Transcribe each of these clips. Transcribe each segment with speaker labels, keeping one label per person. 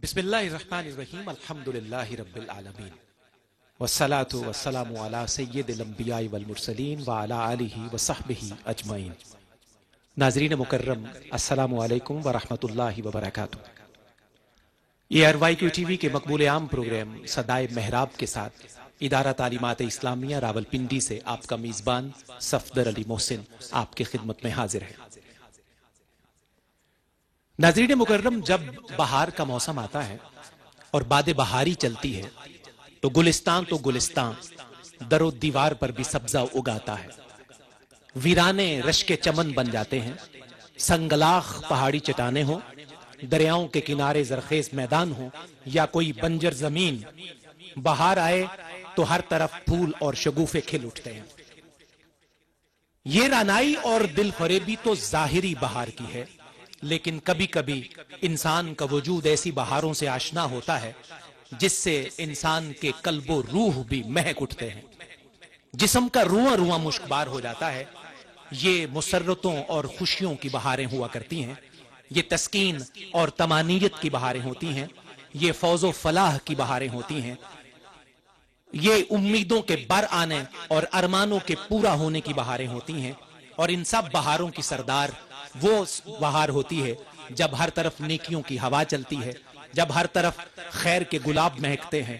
Speaker 1: بسم اللہ الرحمن الرحیم الحمدللہ رب العالمین والصلاة والسلام علی سید الانبیاء والمرسلین وعلی آلہ وصحبہ اجمعین۔ ناظرین مکرم، السلام علیکم ورحمۃ اللہ وبرکاتہ۔ یہ R Y Q T V کے مقبول عام پروگرام صدائے محراب کے ساتھ ادارہ تعلیمات اسلامیہ راولپنڈی سے آپ کا میزبان صفدر علی محسن آپ کی خدمت میں حاضر ہے۔ ناظرین مکرم، جب بہار کا موسم آتا ہے اور باد بہاری چلتی ہے تو گلستان در و دیوار پر بھی سبزہ اگاتا ہے۔ ویرانے رشک چمن بن جاتے ہیں، سنگلاخ پہاڑی چٹانیں ہوں، دریاؤں کے کنارے زرخیز میدان ہوں یا کوئی بنجر زمین، بہار آئے تو ہر طرف پھول اور شگوفے کھل اٹھتے ہیں۔ یہ رعنائی اور دل فریبی تو ظاہری بہار کی ہے، لیکن کبھی کبھی انسان کا وجود ایسی بہاروں سے آشنا ہوتا ہے جس سے انسان کے قلب و روح بھی مہک اٹھتے ہیں، جسم کا رواں رواں مشکبار ہو جاتا ہے۔ یہ مسرتوں اور خوشیوں کی بہاریں ہوا کرتی ہیں، یہ تسکین اور طمانینت کی بہاریں ہوتی ہیں، یہ فوز و فلاح کی بہاریں ہوتی ہیں، یہ امیدوں کے بر آنے اور ارمانوں کے پورا ہونے کی بہاریں ہوتی ہیں۔ اور ان سب بہاروں کی سردار وہ بہار ہوتی ہے جب ہر طرف نیکیوں کی ہوا چلتی ہے، جب ہر طرف خیر کے گلاب مہکتے ہیں،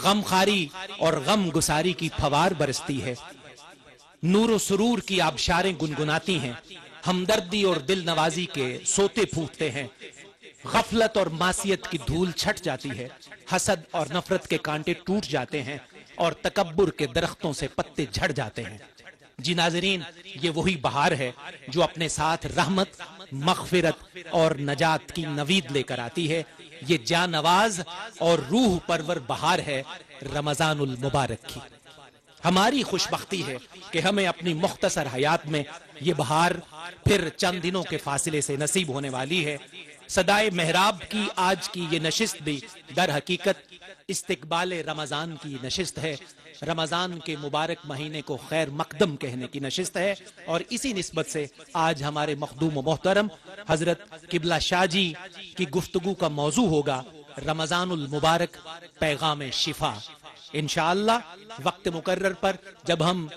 Speaker 1: غم خاری اور غم گساری کی پھوار برستی ہے، نور و سرور کی آبشاریں گنگناتی ہیں، ہمدردی اور دل نوازی کے سوتے پھوٹتے ہیں، غفلت اور معصیت کی دھول چھٹ جاتی ہے، حسد اور نفرت کے کانٹے ٹوٹ جاتے ہیں اور تکبر کے درختوں سے پتے جھڑ جاتے ہیں۔ جی ناظرین، یہ وہی بہار ہے جو اپنے ساتھ رحمت، مغفرت اور نجات کی نوید لے کر آتی ہے۔ یہ جاں نواز اور روح پرور بہار ہے رمضان المبارک کی۔ ہماری خوش بختی ہے کہ ہمیں اپنی مختصر حیات میں یہ بہار پھر چند دنوں کے فاصلے سے نصیب ہونے والی ہے۔ صدائے محراب کی آج کی یہ نشست بھی در حقیقت استقبال رمضان کی نشست ہے، رمضان کے مبارک مہینے کو خیر مقدم کہنے کی نشست ہے، اور اسی نسبت سے آج ہمارے مخدوم و محترم حضرت قبلہ شاہ جی کی گفتگو کا موضوع ہوگا رمضان المبارک پیغام شفا۔ انشاءاللہ وقت مقرر پر جب ہم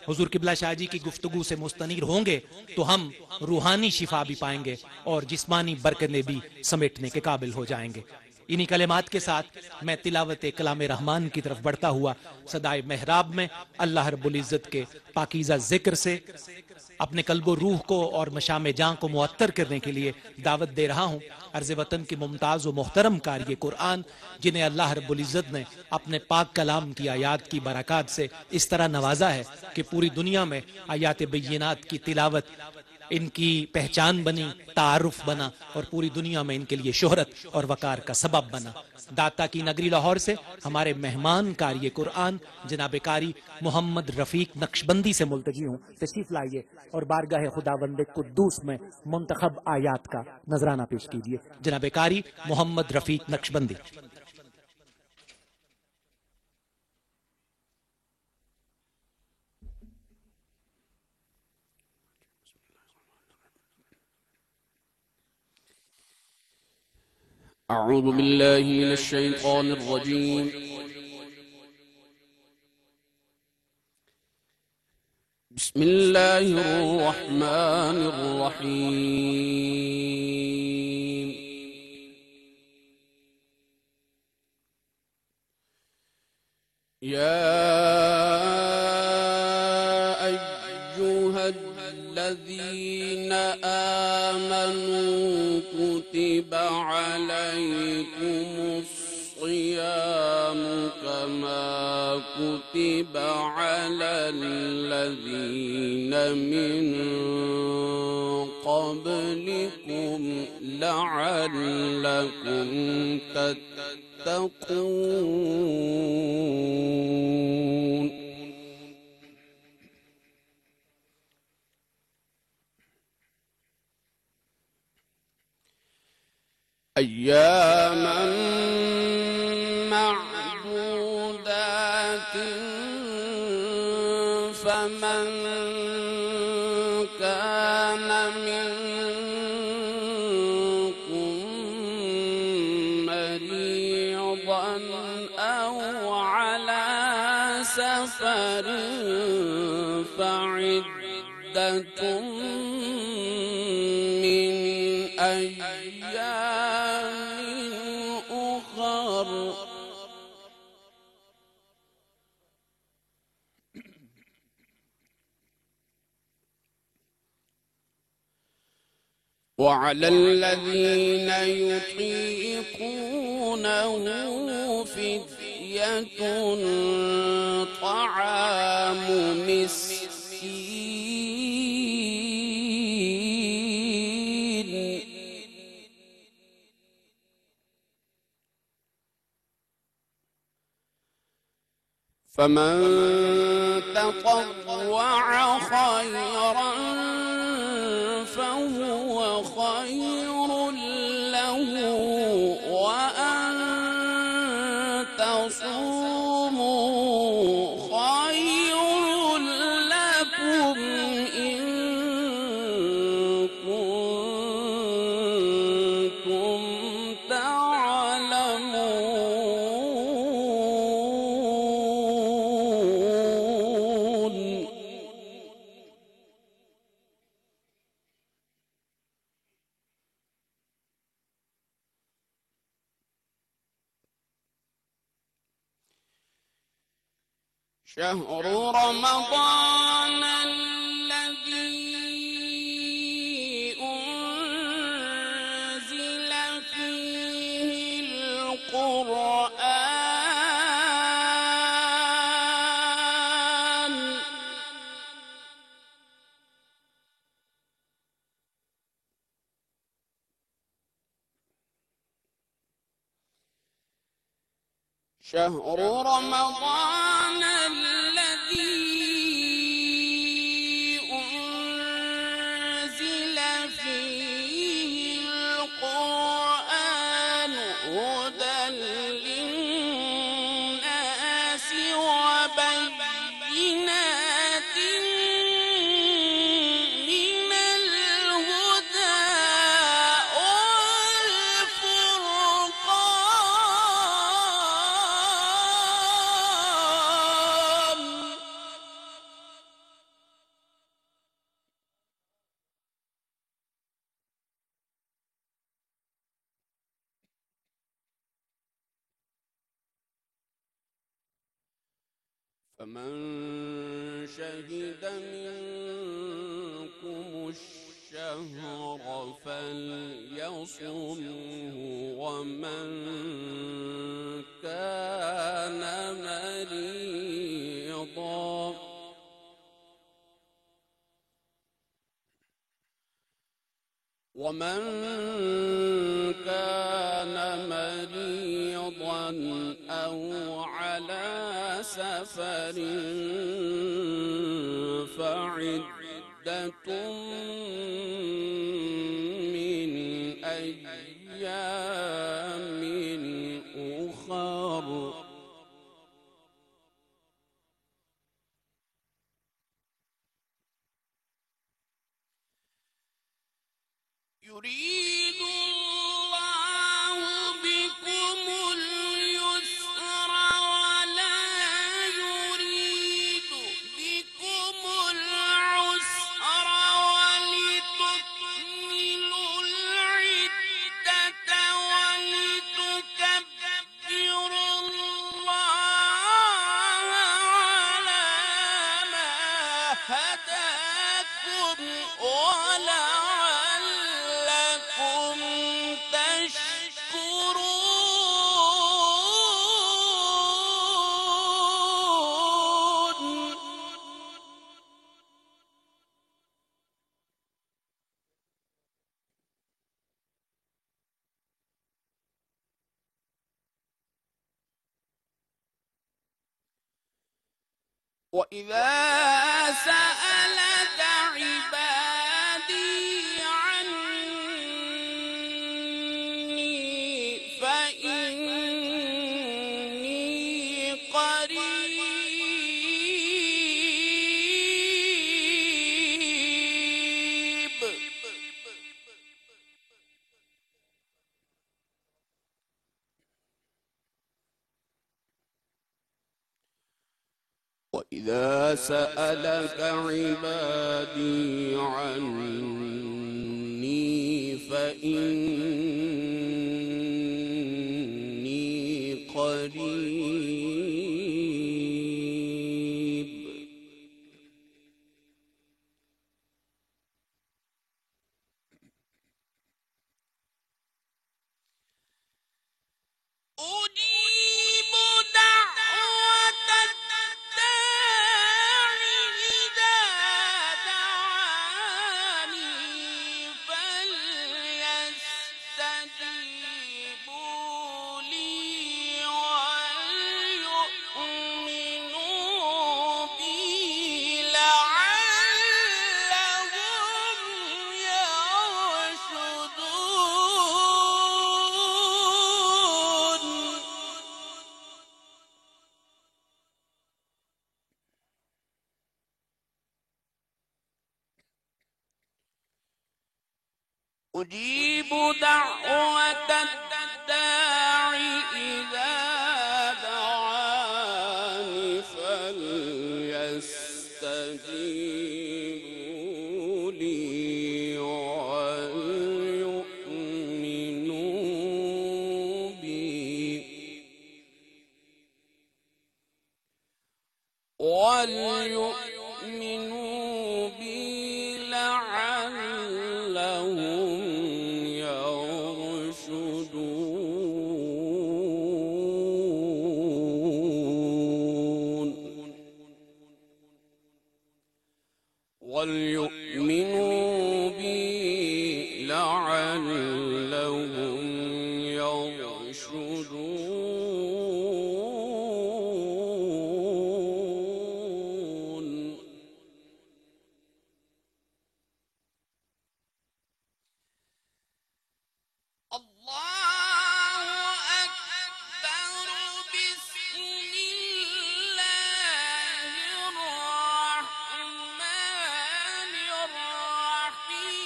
Speaker 1: حضور قبلہ شاہ جی کی گفتگو سے مستنیر ہوں گے تو ہم روحانی شفا بھی پائیں گے اور جسمانی برکتیں بھی سمیٹنے کے قابل ہو جائیں گے۔ انہی کلمات کے ساتھ میں تلاوت کلام رحمان کی طرف بڑھتا ہوا صدائے محراب میں اللہ رب العزت کے پاکیزہ ذکر سے اپنے قلب و روح کو اور مشام جاں کو معطر کرنے کے لیے دعوت دے رہا ہوں۔ عرض وطن کی ممتاز و محترم کاری قرآن، جنہیں اللہ رب العزت نے اپنے پاک کلام کی آیات کی برکات سے اس طرح نوازا ہے کہ پوری دنیا میں آیات بینات کی تلاوت ان کی پہچان بنی، تعارف بنا، اور پوری دنیا میں ان کے لیے شہرت اور وقار کا سبب بنا۔ داتا کی نگری لاہور سے ہمارے مہمان کاری قرآن جناب قاری محمد رفیق نقشبندی سے ملتجی ہوں، تشریف لائیے اور بارگاہ خداوند قدوس میں منتخب آیات کا نذرانہ پیش کیجیے۔ جناب قاری محمد رفیق نقشبندی۔
Speaker 2: أعوذ بالله من الشيطان الرجيم. بسم الله الرحمن الرحيم. يا أيها الذين آمنوا كتب عليكم الصيام كما كتب على الذين من قبلكم لعلكم تتقون. أياما معدودات فمن كان منكم أو على سفر فعدة من أيام أخر. وعلى الذين يطيقونه فدية طعام مسكين. فمن تطوع خيرا فهو خير له، وأن تصوموا خير لكم إن كنتم تعلمون. شهر رمضان الذي أنزل فيه القرآن شهر رمضان الذي أنزل فيه القرآن هدى للناس وبينات من الهدى والفرقان. فمن شهد منكم الشهر فليصمه، ومن كان مريضا أو على سفر فعدة من أيام أخر. يريد الله بكم اليسر ولا يريد بكم العسر، ولتكملوا العدة ولتكبروا الله على ما هداكم ولعلكم تشكرون. وإذا سألك عبادي عني فإني قريب وإذا سألك عبادي عني فإني قريب أجيب دعوة الداع إذا دعاني فليستجيبوا لي وليؤمنوا بي لعلهم يرشدون أجيب دعوة الداع إذا دعاني فليستجيبوا لي وليؤمنوا بي لعلهم يرشدون وليؤمنوا بي لعلهم يرشدون الله أكبر بسم الله الرحمن الرحيم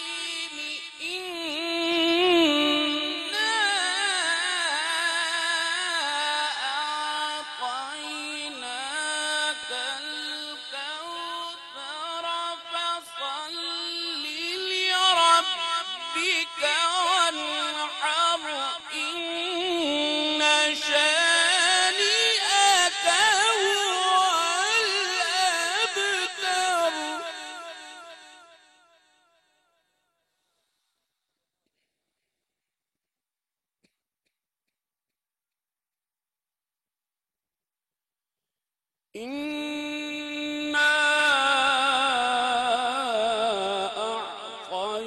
Speaker 2: إنا أعطيناك الكوثر فصل لربك وانحر إن شانئك هو الأبتر إنا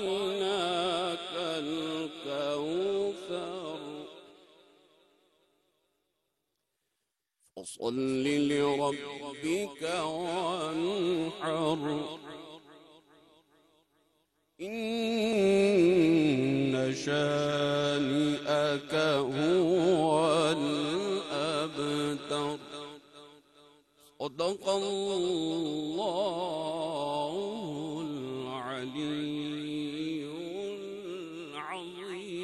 Speaker 2: أعطيناك الكوثر فصل لربك وانحر إن شانئك هو الأبتر صدق الله العلي العظيم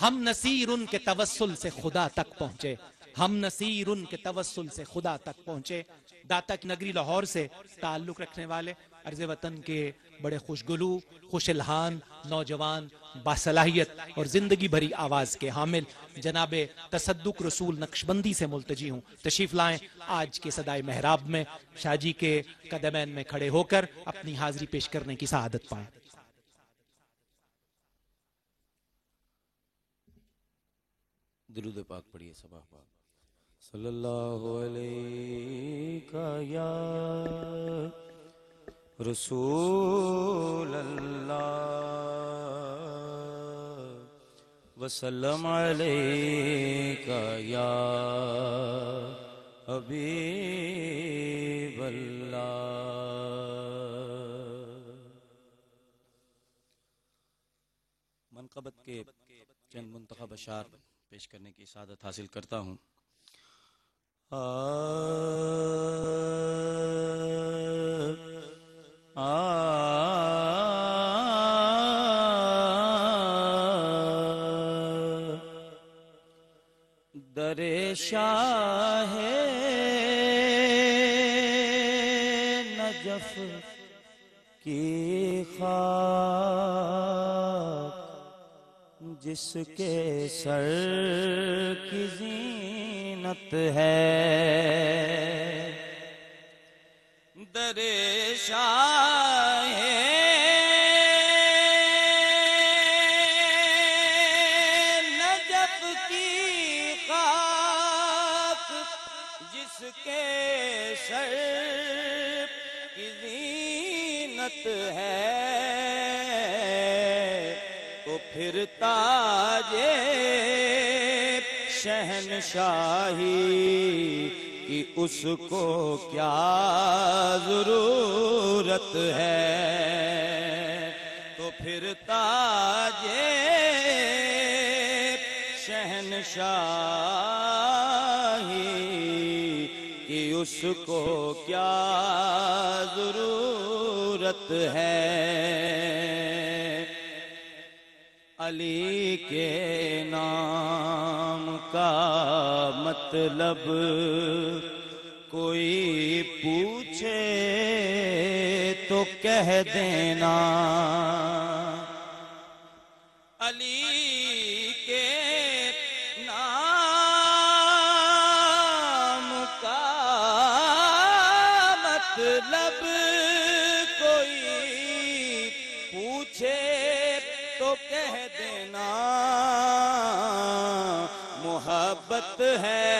Speaker 1: ہم نصیر ان کے توسل سے خدا تک پہنچے، ہم نصیر ان کے توسل سے خدا تک پہنچے۔ داتا کی نگری لاہور سے تعلق رکھنے والے عرض وطن کے بڑے خوشگلو، خوش الحان، نوجوان، باصلاحیت اور زندگی بھری آواز کے حامل جناب تصدق رسول نقشبندی سے ملتجی ہوں، تشریف لائیں آج کے صدائے محراب میں، شاہ جی کے قدمین میں کھڑے ہو کر اپنی حاضری پیش کرنے کی سعادت پائیں۔
Speaker 2: درود پاک پڑھیے صباح پاک۔ صلی اللہ علیہ یا رسول اللہ وسلم علیہ یا حبیب اللہ۔ منقبت کے چند منتخب اشعار پیش کرنے کی سعادت حاصل کرتا ہوں۔ در شاہ نجف کی خاک جس کے سر کی زینت ہے، در شاہ نجف کی خاک جس کے سر کی زینت ہے، تو پھر تاج شہنشاہی کی اس کو کیا ضرورت ہے، تو پھر تاج شہنشاہی کی اس کو کیا ضرورت ہے۔ علی کے نام کا مطلب کوئی پوچھے تو کہہ دینا، علی کے نام کا مطلب کوئی پوچھے تو کہہ دینا، محبت ہے،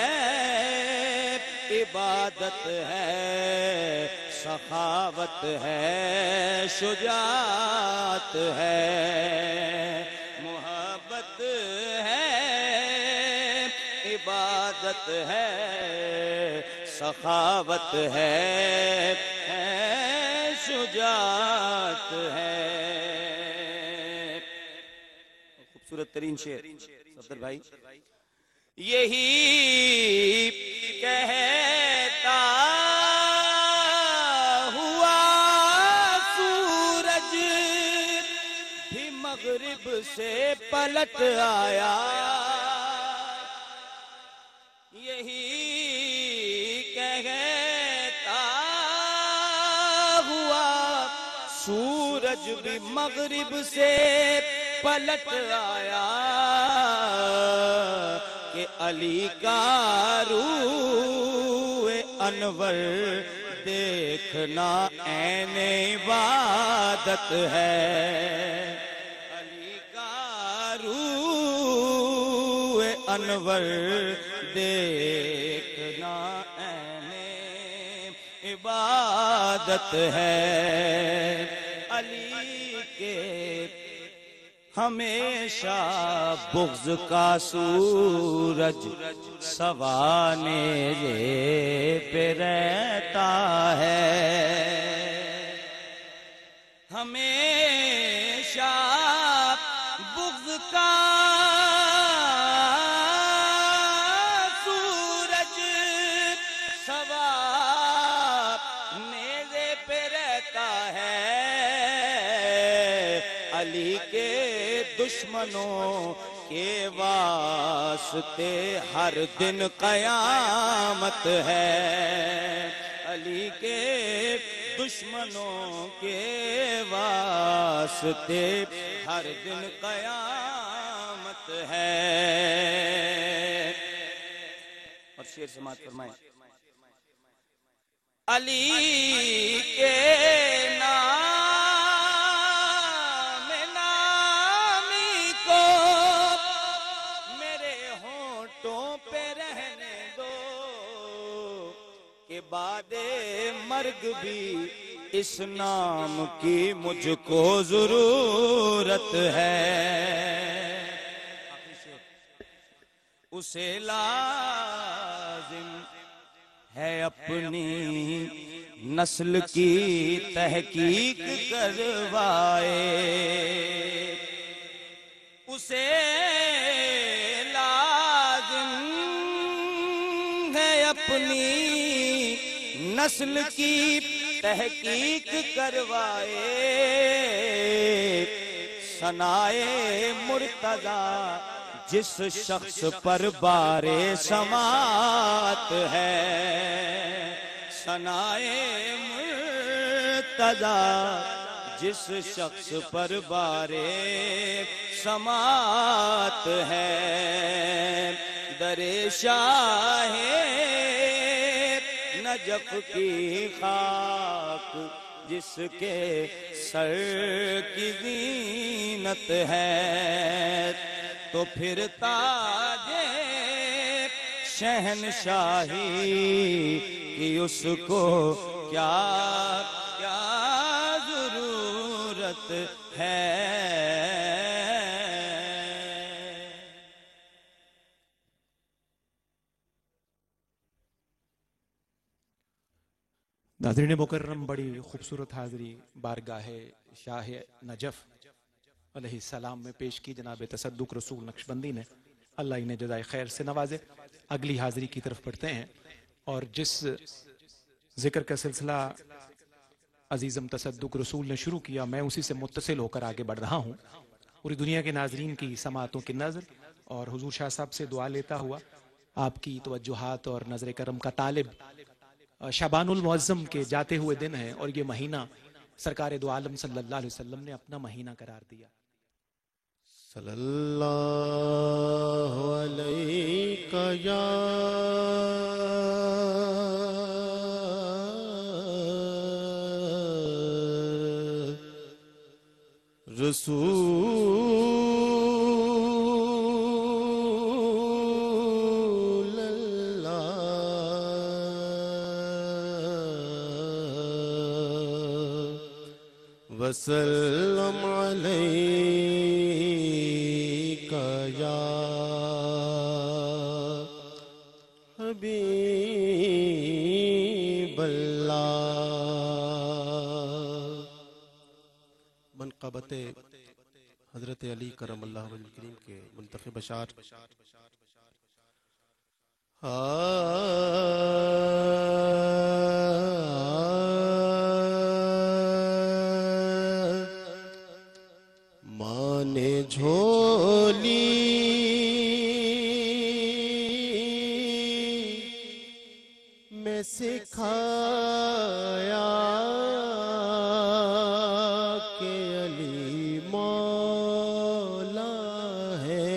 Speaker 2: عبادت ہے، سخاوت ہے، شجاعت ہے، محبت ہے، عبادت ہے، سخاوت ہے، شجاعت ہے۔ خوبصورت ترین شعر صفدر بھائی، یہی کہتا ہوا سورج بھی مغرب سے پلٹ آیا، یہی کہتا ہوا سورج بھی مغرب سے پلٹ آیا، کہ علی کا روح انور دیکھنا عین عبادت ہے، علی کا روح انور دیکھنا عین عبادت ہے۔ علی کے ہمیشہ بغض کا سورج سوانے پہ رہتا ہے، ہمیشہ بغض کا سورج سوانے پہ رہتا ہے، علی کے دشمنوں کے واسطے ہر دن قیامت ہے، علی کے دشمنوں کے واسطے ہر دن قیامت ہے۔ اور شعر سماعت فرمائیں۔ علی کے نام نامی کو میرے ہونٹوں پہ رہنے دو، کہ بعد مرگ بھی اس نام کی مجھ کو ضرورت ہے۔ اسے لازم ہے اپنی نسل کی تحقیق کروائے، اسے لازم ہے اپنی نسل کی تحقیق کروائے، ثنائے مرتضیٰ جس شخص پر بار سماعت ہے، ثنائے مرتضیٰ جس شخص پر بار سماعت ہے، در شاہ نجف کی خاک جس کے سر کی زینت ہے، تو پھر تاج شہنشاہی کی اس کو کیا ضرورت ہے۔
Speaker 1: ناظرین مکرم، بڑی خوبصورت حاضری بارگاہ شاہ نجف علیہ السلام میں پیش کی جناب تصدق رسول نقشبندی نے، اللہ انہیں جزائے خیر سے نوازے۔ اگلی حاضری کی طرف پڑھتے ہیں، اور جس ذکر کا سلسلہ عزیزم تصدق رسول نے شروع کیا، میں اسی سے متصل ہو کر آگے بڑھ رہا ہوں۔ پوری دنیا کے ناظرین کی سماعتوں کی نظر اور حضور شاہ صاحب سے دعا لیتا ہوا، آپ کی توجہات اور نظر کرم کا طالب، شعبان المعظم کے جاتے ہوئے دن ہے، اور یہ مہینہ سرکار دو عالم صلی اللہ علیہ وسلم نے اپنا مہینہ قرار دیا۔
Speaker 3: صلی اللہ علیہ یا رسول اللہ وسلم علیک یا حبیب اللہ۔ منقبت حضرت علی کرم اللہ وجہ کریم کے منتخب اشعار۔ ماں نے جھولی میں سکھایا کہ علی مولا ہے،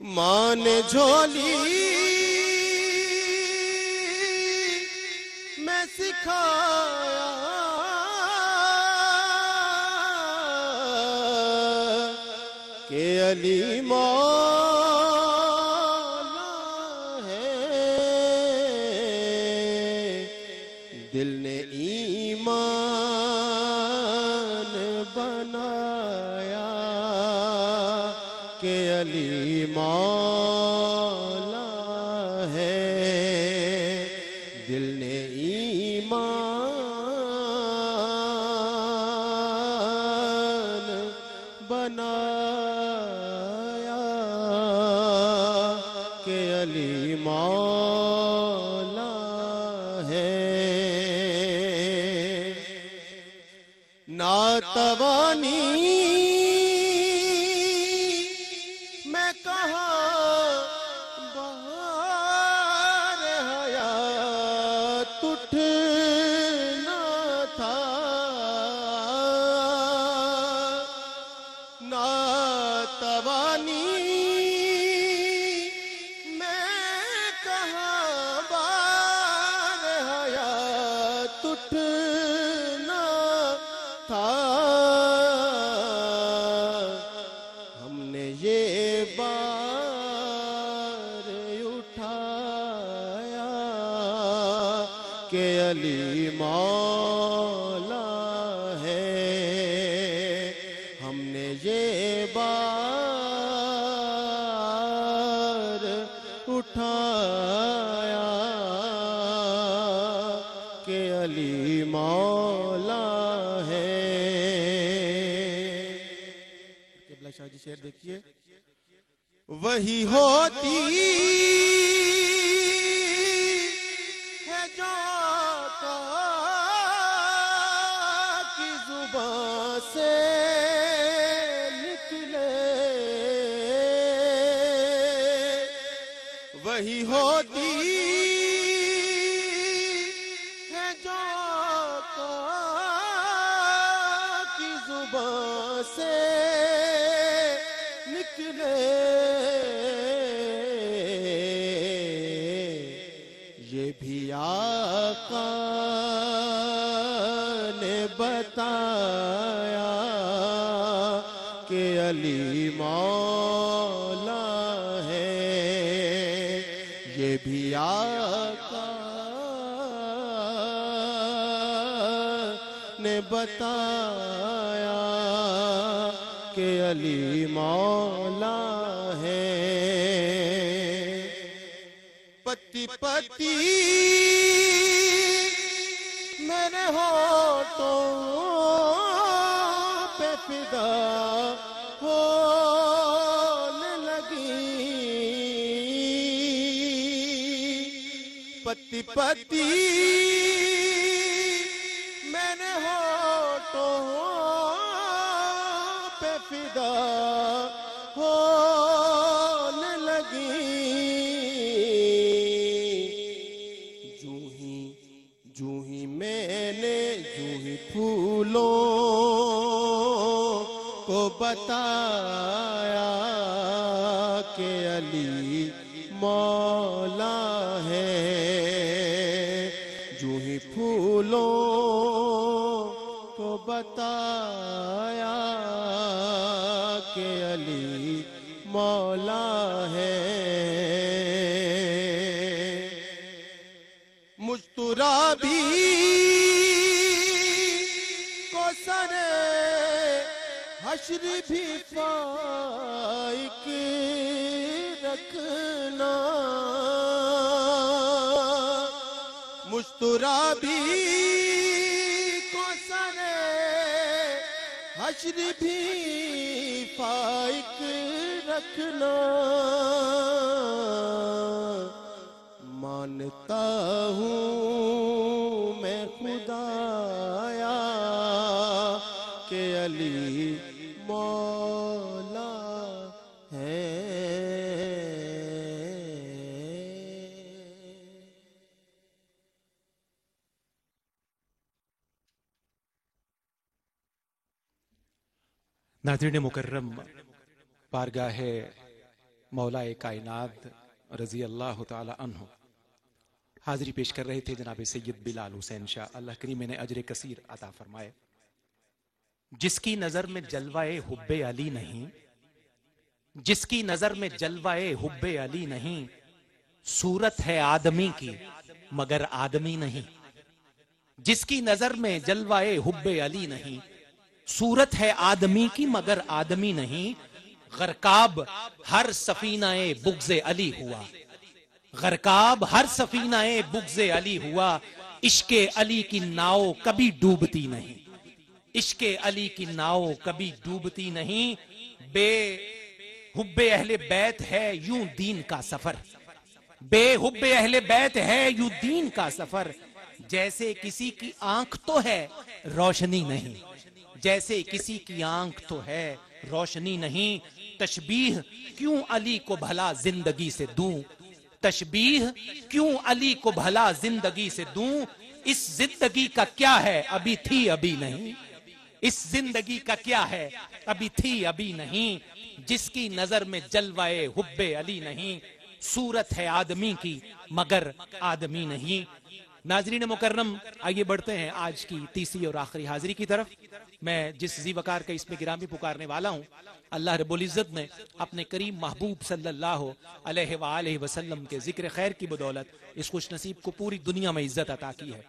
Speaker 3: ماں نے جھولی میں سکھایا کہ علی مولا ہے، دل نے ایمان بنایا کہ علی مولا ہے، دل نے ایمان بنایا کہ علی مولا ہے، ناتوانی علی مولا ہے، ہم نے یہ بار اٹھایا کہ علی مولا ہے۔ قبلہ شاہ جی شعر دیکھیے، وہی ہوتی ہے جو کی زبان سے نکلے، وہی ہوتی ہے جو کی زبان سے نکلے، یہ بھی آقا نے بتایا کہ علی مولا ہے، یہ بھی آقا نے بتایا کہ علی مولا ہے۔ پتی پتی میرے ہونٹوں پہ فدا ہونے لگی، پتی پتی میرے ہونٹوں پہ فدا ہونے لگی، جوں ہی میں نے پھولوں کو بتایا کہ علی مولا ہے، جوں ہی پھولوں کو بتایا کہ علی مولا ہے۔ مجترابی کو سر حشر بھی فائق رکھنا، مجترابی کو سر حشر بھی فائق رکھنا، مانتا ہوں میں خدایا کہ علی مولا ہے۔
Speaker 1: ناظرین مکرم، بارگاہ مولا کائنات رضی اللہ تعالی عنہ حاضری پیش کر رہے تھے جناب سید بلال حسین شاہ، اللہ کریم انہیں اجر کثیر عطا فرمائے۔ جس کی نظر میں جلوہ حب علی نہیں، جس کی نظر میں جلوہ حب علی نہیں، صورت ہے آدمی کی مگر آدمی نہیں، جس کی نظر میں جلوہ حب علی نہیں، صورت ہے آدمی کی مگر آدمی نہیں، غرقاب ہر سفینہ بغض علی ہوا، غرقاب ہر سفینہ بغض علی ہوا، عشق علی کی ناؤ کبھی ڈوبتی نہیں، عشق علی کی ناؤ کبھی ڈوبتی نہیں، بے حب اہل بیت ہے یوں دین کا سفر، بے حب اہل بیت ہے یوں دین کا سفر، جیسے کسی کی آنکھ تو ہے روشنی نہیں، جیسے کسی کی آنکھ تو ہے روشنی نہیں، تشبیہ کیوں علی کو بھلا زندگی سے دوں، تشبیہ کیوں علی کو بھلا زندگی سے دوں، اس زندگی کا کیا ہے ابھی تھی ابھی نہیں، اس زندگی کا کیا ہے ابھی تھی ابھی نہیں، جس کی نظر میں جلوہ حب علی نہیں، صورت ہے آدمی کی مگر آدمی نہیں۔ ناظرین مکرم، آئیے بڑھتے ہیں آج کی تیسری اور آخری حاضری کی طرف۔ میں جس ذی وقار کا اس میں گرامی پکارنے والا ہوں، اللہ رب العزت نے اپنے کریم محبوب صلی اللہ علیہ وآلہ وسلم کے ذکر خیر کی بدولت اس خوش نصیب کو پوری دنیا میں عزت عطا کی ہے۔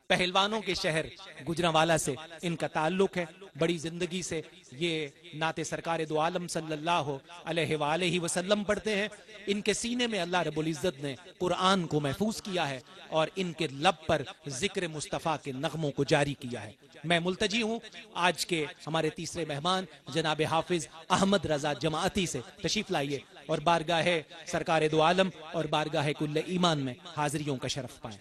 Speaker 1: پہلوانوں کے شہر گجرانوالہ سے ان کا تعلق ہے، بڑی زندگی سے یہ نعت سرکار دو عالم صلی اللہ علیہ وآلہ وسلم پڑھتے ہیں۔ ان کے سینے میں اللہ رب العزت نے قرآن کو محفوظ کیا ہے اور ان کے لب پر ذکر مصطفیٰ کے نغموں کو جاری کیا ہے۔ میں ملتجی ہوں آج کے ہمارے تیسرے مہمان جناب حافظ احمد رضا جماعتی سے تشریف لائیے اور بارگاہ سرکار دو عالم اور بارگاہ کل ایمان میں حاضریوں کا شرف پائیں۔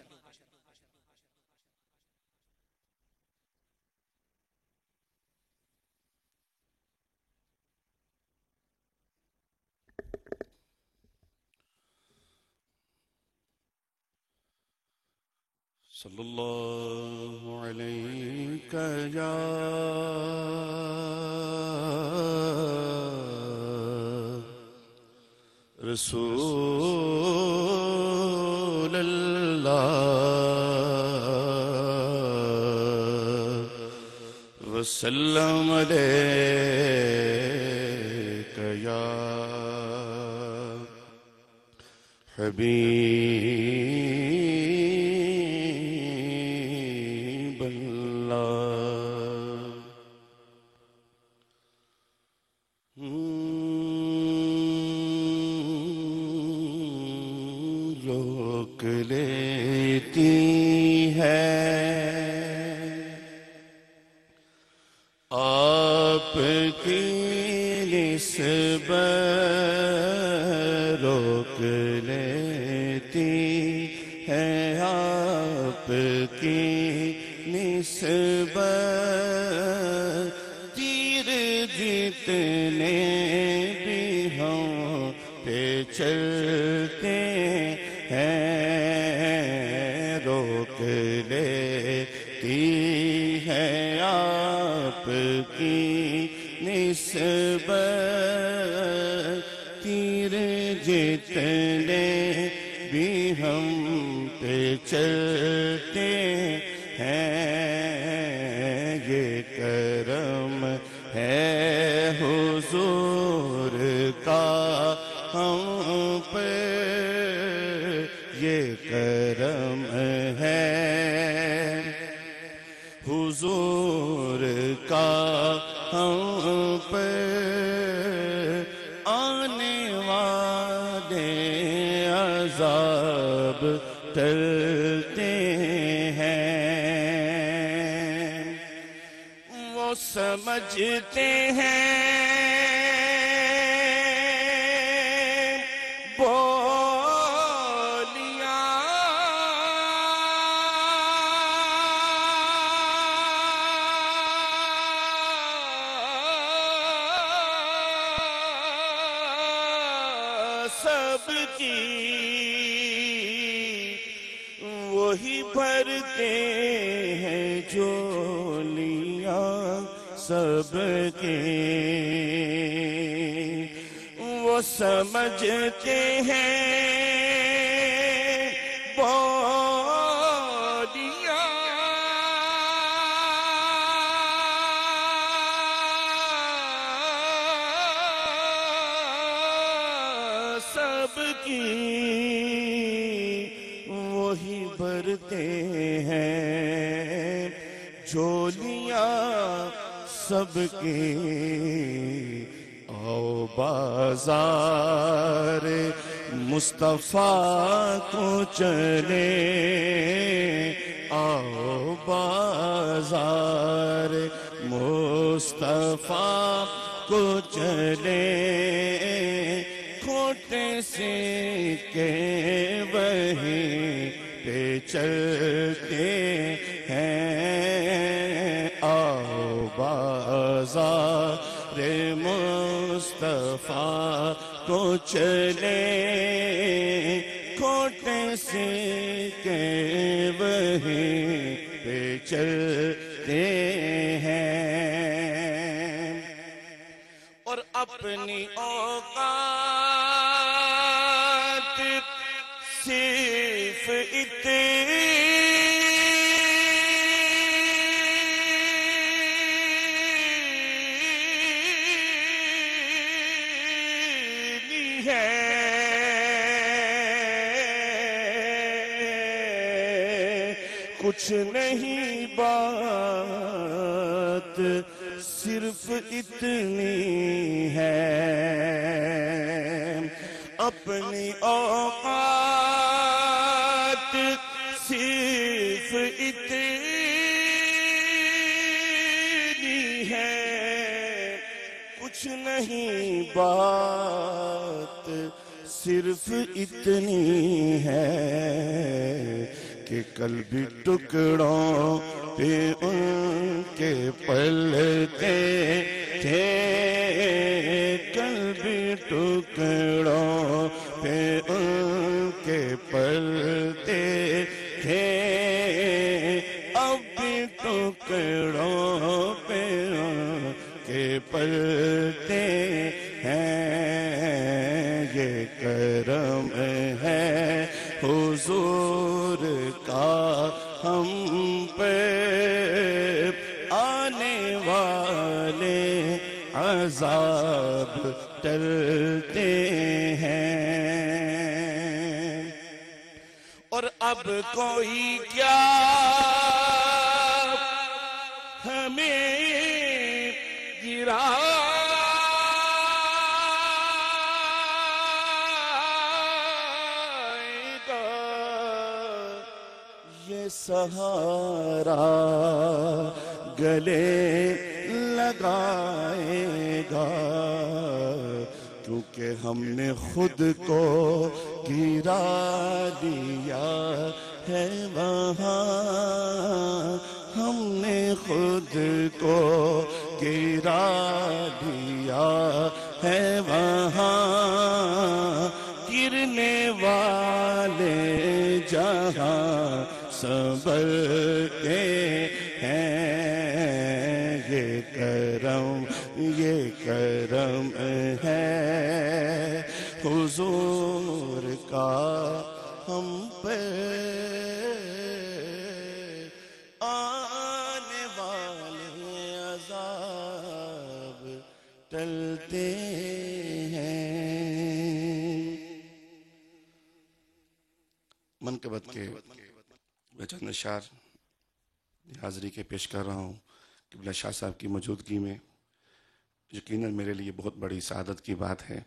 Speaker 4: صلی اللہ علیک یا رسول اللہ وسلم علیک یا حبیب اللہ۔ روک لیتی ہے آپ کی نسبت، روک لیتی ہے آپ کی نسبت، تیر جتنے بھی ہم پہ چلتے ہیں، روک لیتی ہے آپ کی نسبت، تیر جتنے بھی ہم پہ چلتے ہیں، یہ کرم ہے حضور کا ہم پہ، یہ کرم ہے حضور کا ہم پہ، آنے والے عذاب ٹلتے ہیں، وہ سمجھتے ہیں سب کی وہی بھرتے ہیں جھولیاں سب کے، وہ سمجھتے ہیں بولیاں سب کی وہی بھرتے ہیں جھولیاں سب کی، آؤ بازار مصطفیٰ کو چلے، آؤ بازار مصطفیٰ کو چلے، کھوٹے سکے وہیں پہ چلتے ہیں، آؤ بازار مصطفیٰ کو چلے، کھوٹے سکے وہیں پہ چلتے ہیں، اور اپنی اوقات صرف اتنی ہے کچھ نہیں بات صرف اتنی ہے، اپنی اوقات صرف اتنی ہے، کچھ نہیں بات صرف اتنی ہے کہ کل بھی ٹکڑوں پہ ان کے پلتے تھے، کل بھی ٹکڑوں پہ ان کے پلتے تھے، اب بھی ٹکڑوں پہ ان کے پلتے ہیں۔ یہ کرم ہے حضور کا ہم پہ، آنے والے عذاب ٹلتے ہیں۔ اور اب کوئی کیا ہمیں گرا سہارا گلے لگائے گا، کیونکہ ہم نے خود کو گرا دیا ہے وہاں، ہم نے خود کو گرا دیا ہے وہاں، گرنے والے جہاں صبر کے ہیں۔ یہ کرم ہے حضور کا ہم پہ، آنے والے عذاب ٹلتے ہیں۔ منقبت کے میں چند اشعار حاضری کے پیش کر رہا ہوں قبلہ شاہ صاحب کی موجودگی میں۔ یقیناً میرے لیے بہت بڑی سعادت کی بات ہے،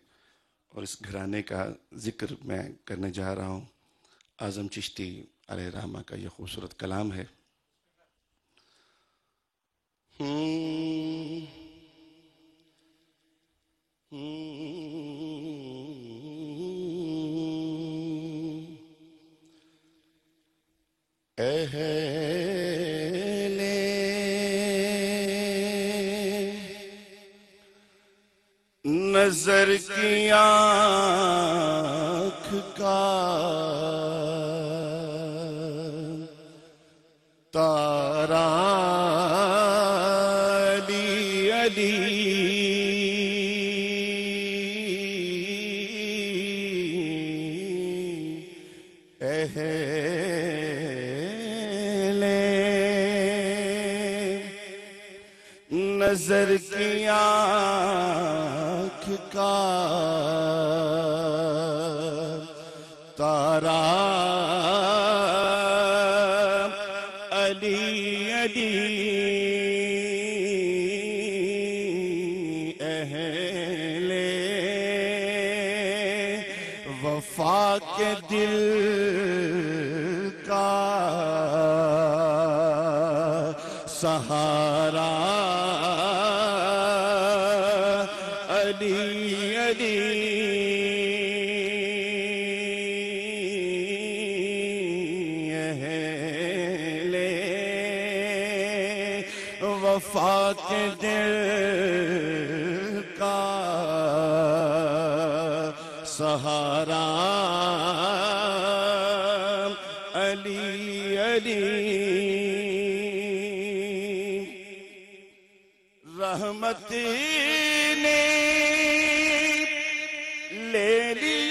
Speaker 4: اور اس گھرانے کا ذکر میں کرنے جا رہا ہوں۔ اعظم چشتی علیہ رحمہ کا یہ خوبصورت کلام ہے۔ اہل نظر کی آنکھ کا تارا علی علی، نظر کی آنکھ کا تارا علی علی، اہل وفا کے دل کا سہارا علی علی، اہل وفا کے دل کا سہارا علی علی، رحمت نے لے لی